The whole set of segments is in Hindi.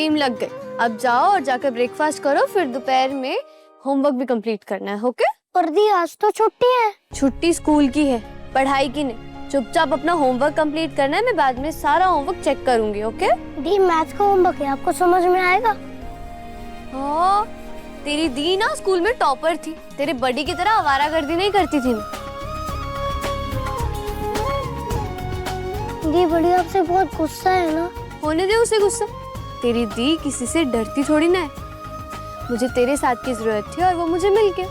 टाइम लग गई। अब जाओ और जाकर ब्रेकफास्ट करो, फिर दोपहर में होमवर्क भी कंप्लीट करना है। ओके? पर दी आज तो छुट्टी है। छुट्टी स्कूल की है, पढ़ाई की नहीं। चुपचाप अपना होमवर्क कंप्लीट करना है, मैं बाद में सारा होमवर्क चेक करूंगी। ओके? दी मैथ्स का होमवर्क है, आपको समझ में आएगा? हाँ, तेरी दी ना स्कूल में टॉपर थी, तेरे बड़ी की तरह आवारागर्दी नहीं करती थी। दी बड़ी आपसे बहुत गुस्सा है ना? होने दे उसे गुस्सा। तेरी दी किसी से डरती थोड़ी ना है। मुझे तेरे साथ की जरूरत थी और वो मुझे मिल गया।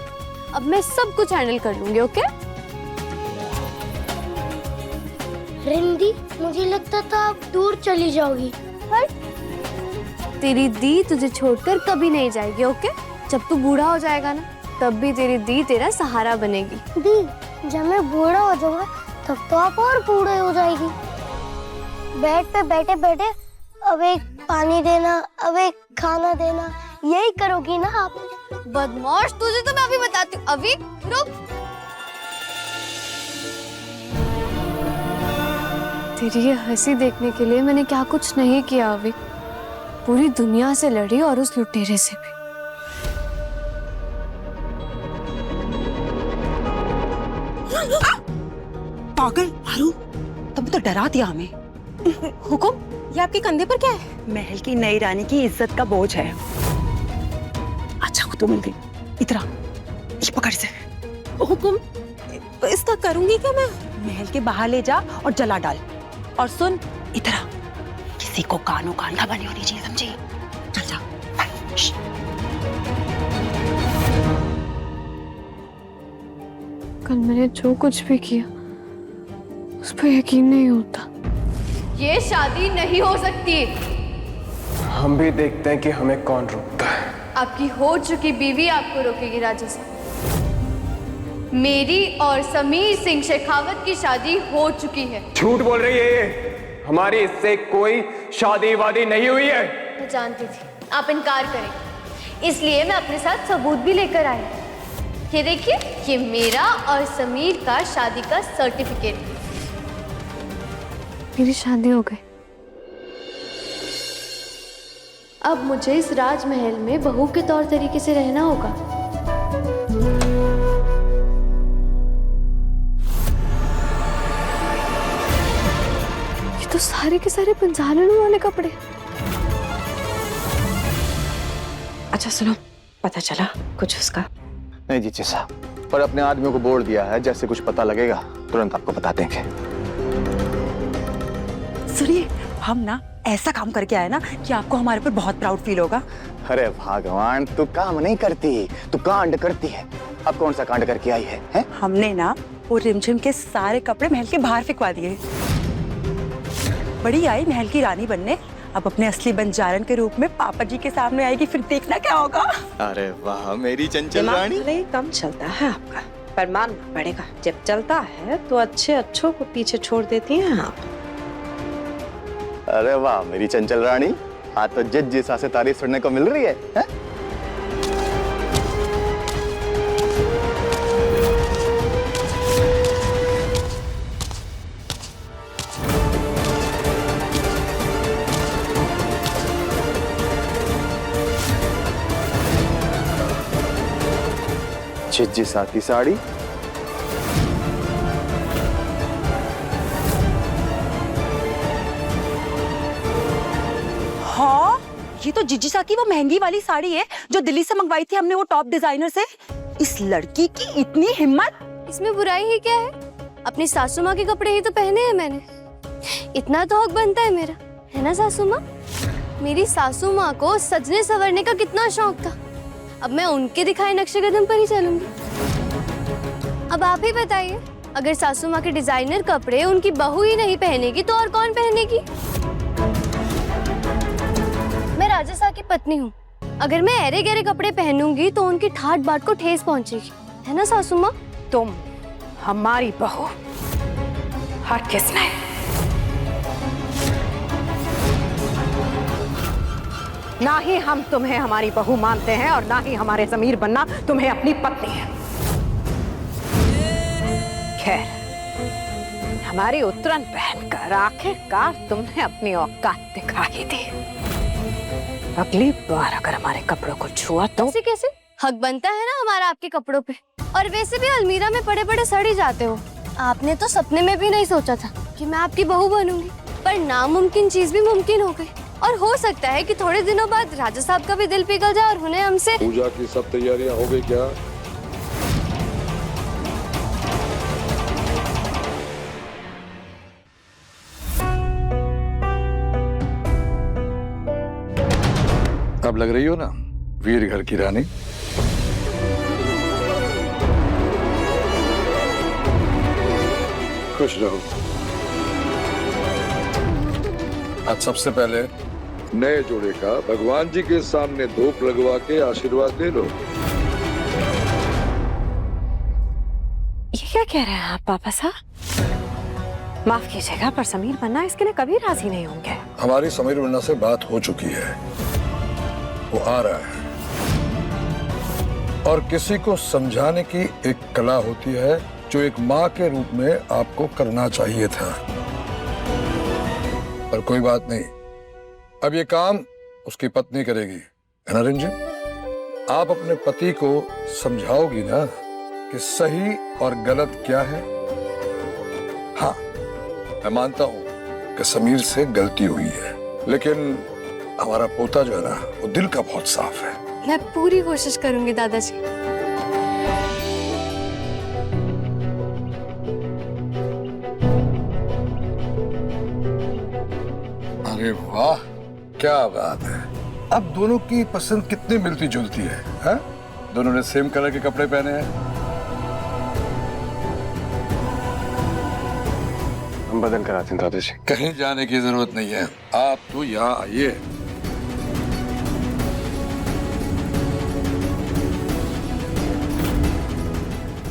अब मैं सब कुछ हैंडल कर लूंगी। ओके? रिंदी, मुझे लगता था आप दूर चली जाओगी। पर तेरी दी तुझे छोड़कर कभी नहीं जाएगी। ओके? जब तू बूढ़ा हो जाएगा ना, तब भी तेरी दी तेरा सहारा बनेगी। दी, जब मैं बूढ़ा हो जाऊंगा तब तो आप और बूढ़े हो जाएगी। बेड पे बैठे बैठे अब एक पानी देना, अब एक खाना देना, यही करोगी ना आप? बदमाश, तुझे तो मैं अभी बताती हूँ। अभी रुक। तेरी ये हंसी देखने के लिए मैंने क्या कुछ नहीं किया। अभी पूरी दुनिया से लड़ी और उस लुटेरे से भी। पागल मारू, तुम तो डरा दिया हमें। हुकुम, ये आपके कंधे पर क्या है? महल की नई रानी की इज्जत का बोझ है। अच्छा वो तो मिल गई। इतरा, ये पकड़ से। हुकुम, इसका करूंगी क्या मैं? महल के बाहर ले जा और जला डाल। और सुन इतरा, किसी को कानों कान खबर नहीं होनी चाहिए, समझी? चल जा। कल मैंने जो कुछ भी किया उस पर यकीन नहीं होता। ये शादी नहीं हो सकती। हम भी देखते हैं कि हमें कौन रोकता है। आपकी हो चुकी बीवी आपको रोकेगी राजा साहब। मेरी और समीर सिंह शेखावत की शादी हो चुकी है। झूठ बोल रही है ये। हमारी इससे कोई शादी वादी नहीं हुई है। मैं जानती थी आप इनकार करेंगे, इसलिए मैं अपने साथ सबूत भी लेकर आई। ये देखिए, ये मेरा और समीर का शादी का सर्टिफिकेट है। मेरी शादी हो गई। अब मुझे इस राजमहल में बहू के तौर तरीके से रहना होगा। ये तो सारे के सारे पंजालनों वाले कपड़े। अच्छा सुनो, पता चला कुछ उसका? नहीं जीचे साहब, पर अपने आदमियों को बोल दिया है, जैसे कुछ पता लगेगा तुरंत आपको बता देंगे। सुनिए, हम ना ऐसा काम करके आए ना कि आपको हमारे ऊपर बहुत प्राउड फील होगा। अरे भगवान, तू काम नहीं करती, तू कांड करती है। अब कौन सा कांड करके आई है? हमने ना वो रिमझिम के सारे कपड़े महल के बाहर फेंकवा दिए। बड़ी आई महल की रानी बनने, अब अपने असली बंजारन के रूप में पापा जी के सामने आएगी, फिर देखना क्या होगा। अरे वाह मेरी चंचल रानी। दिमाग कम चलता है आपका, पर मानना पड़ेगा, जब चलता है तो अच्छे अच्छों को पीछे छोड़ देती हैं आप। अरे वाह मेरी चंचल रानी, आज तो जिस से तारीफ सुनने को मिल रही है? जिस साथी साड़ी। हाँ, ये तो जिजी सा की वो महंगी वाली साड़ी है जो दिल्ली से मंगवाई थी हमने वो टॉप डिजाइनर से। इस लड़की की इतनी हिम्मत। इसमें बुराई ही क्या है? अपनी सासू माँ के कपड़े ही तो पहने हैं मैंने। इतना तो हक बनता है मेरा, है ना सासू माँ? मेरी सासू माँ को सजने संवरने का कितना शौक था। अब मैं उनके दिखाए नक्शे कदम पर ही चलूंगी। अब आप ही बताइए, अगर सासू माँ के डिजाइनर कपड़े उनकी बहू ही नहीं पहनेगी तो और कौन पहनेगी? मैं राजा साहब की पत्नी हूँ। अगर मैं ऐरे गहरे कपड़े पहनूंगी तो उनकी ठाट बाट को ठेस पहुंचेगी, है ना सासू माँ? तुम हमारी बहू हर किसने? ना ही हम तुम्हें हमारी बहू मानते हैं और ना ही हमारे ज़मीर बनना तुम्हें अपनी पत्नी है। खैर, हमारी उतरन पहनकर आखिरकार तुमने अपनी औकात दिखा ही दी। अगली बार अगर हमारे कपड़ों को छुआ तो कैसे कैसे हक बनता है ना हमारा आपके कपड़ों पे। और वैसे भी अलमीरा में पड़े पड़े सड़ ही जाते हो। आपने तो सपने में भी नहीं सोचा था कि मैं आपकी बहू बनूंगी, पर नामुमकिन चीज भी मुमकिन हो गई। और हो सकता है कि थोड़े दिनों बाद राजा साहब का भी दिल पिघल जाए और उन्हें हमसे। पूजा की सब तैयारियां हो गई क्या? अब लग रही हो ना वीर घर की रानी। खुश रहो। आज सबसे पहले नए जोड़े का भगवान जी के सामने धूप लगवा के आशीर्वाद ले लो। ये क्या कह रहे हैं आप पापा साहब? माफ कीजिएगा पर समीर मन्ना इसके लिए कभी राजी नहीं होंगे। हमारी समीर मन्ना से बात हो चुकी है, वो आ रहा है। और किसी को समझाने की एक कला होती है जो एक माँ के रूप में आपको करना चाहिए था। पर कोई बात नहीं, अब ये काम उसकी पत्नी करेगी, है ना रिंजन? आप अपने पति को समझाओगी ना कि सही और गलत क्या है। हाँ, मैं मानता हूं कि समीर से गलती हुई है, लेकिन हमारा पोता जो है ना वो दिल का बहुत साफ है। मैं पूरी कोशिश करूंगी दादाजी। अरे वाह, क्या बात है। अब दोनों की पसंद कितनी मिलती जुलती है, हा? दोनों ने सेम कलर के कपड़े पहने हैं। हम बदल कर आते हैं दादाजी। कहीं जाने की जरूरत नहीं है, आप तो यहाँ आइए।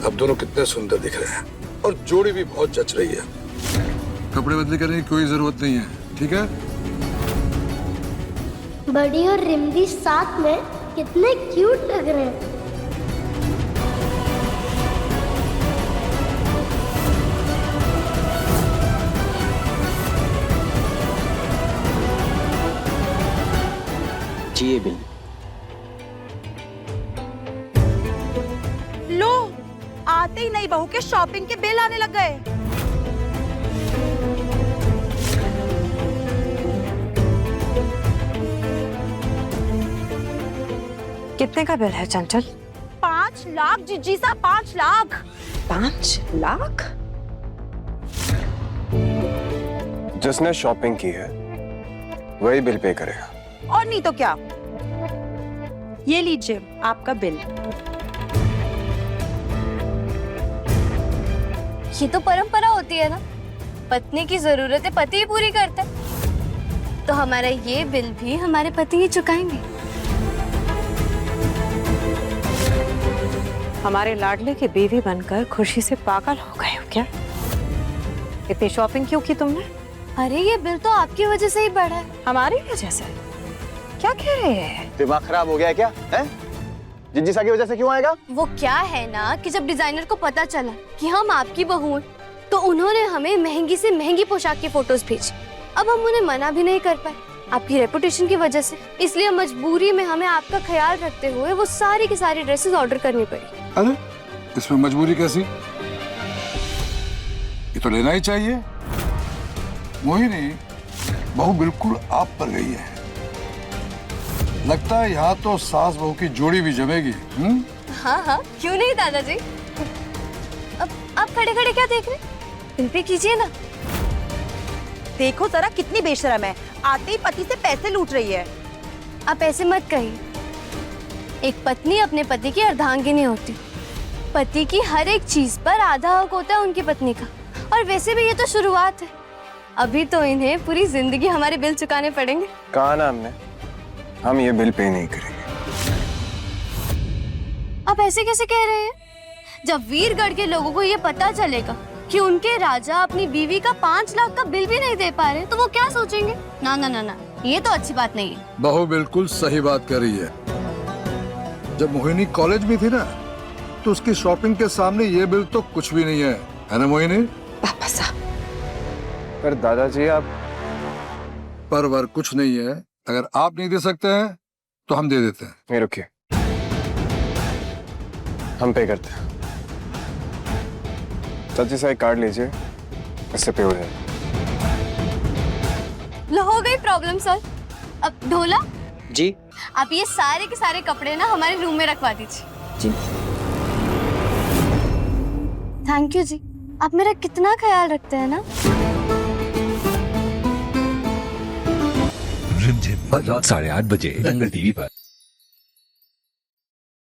अब दोनों कितने सुंदर दिख रहे हैं और जोड़ी भी बहुत जच रही है। कपड़े बदली करने की कोई जरूरत नहीं है, ठीक है? बड़ी और रिमदी साथ में कितने क्यूट लग रहे हैं। जी ये बिल। लो, आते ही नई बहू के शॉपिंग के बिल आने लग गए। कितने का बिल है चंचल? 5 लाख जीजी सा, 5 लाख। 5 लाख? जिसने शॉपिंग की है वही बिल पे करेगा। और नहीं तो क्या। ये लीजिए आपका बिल। ये तो परंपरा होती है ना, पत्नी की जरूरतें पति ही पूरी करते हैं। तो हमारा ये बिल भी हमारे पति ही चुकाएंगे। हमारे लाडले की बीवी बनकर खुशी से पागल हो गए हो क्या? इतनी शॉपिंग क्यों की तुमने? अरे ये बिल तो आपकी वजह से ही बढ़ा है। हमारी वजह से? क्या कह रहे हैं? दिमाग खराब हो गया है क्या? है? जिज्जी सा की वजह से क्यों आएगा? वो क्या है ना कि जब डिजाइनर को पता चला कि हम आपकी बहू हैं, तो उन्होंने हमें महंगी से महंगी पोशाक की फोटोज भेजी। अब हम उन्हें मना भी नहीं कर पाए आपकी रेपुटेशन की वजह से। इसलिए मजबूरी में हमें आपका ख्याल रखते हुए वो सारी की सारी ड्रेसेस ऑर्डर करनी पड़ी। अरे इसमें मजबूरी कैसी? ये तो लेना ही चाहिए। मोहिनी, बहू बिल्कुल आप पर गई है। लगता है यहाँ तो सास बहू की जोड़ी भी जमेगी। हाँ हाँ, क्यों नहीं दादाजी। अब आप खड़े खड़े क्या देख रहे? बिल पे कीजिए ना। देखो जरा कितनी बेशरम है, आते ही पति से पैसे लूट रही है। आप ऐसे मत कहिए। एक पत्नी अपने पति की अर्धांगिनी होती। पति की हर एक चीज पर आधा हक होता है उनकी पत्नी का। और वैसे भी ये तो शुरुआत है, अभी तो इन्हें पूरी जिंदगी हमारे बिल चुकाने पड़ेंगे। कहा ना हमने, हम ये बिल पे नहीं करेंगे। आप ऐसे कैसे कह रहे हैं? जब वीरगढ़ के लोगों को ये पता चलेगा कि उनके राजा अपनी बीवी का 5 लाख का बिल भी नहीं दे पा रहे, तो वो क्या सोचेंगे? ना ना ना ना, ये तो अच्छी बात नहीं है। बहू बिल्कुल सही बात कर रही है। जब मोहिनी कॉलेज में थी ना, तो उसकी शॉपिंग के सामने ये बिल तो कुछ भी नहीं है ना मोहिनी? पापा साहब। पर दादाजी आप। पर वर कुछ नहीं है। अगर आप नहीं दे सकते हैं तो हम दे देते हैं। नहीं रुकिए, हम पे करते हैं। चाची सा एक कार्ड लीजिए, इससे पे हो जाए। लो हो गई प्रॉब्लम सॉल्व। अब ढोला जी आप ये सारे के सारे कपड़े ना हमारे रूम में रखवा दीजिए। जी। थैंक यू जी, आप मेरा कितना ख्याल रखते हैं ना। रिमझिम रात 8:30 बजे दंगल टीवी पर।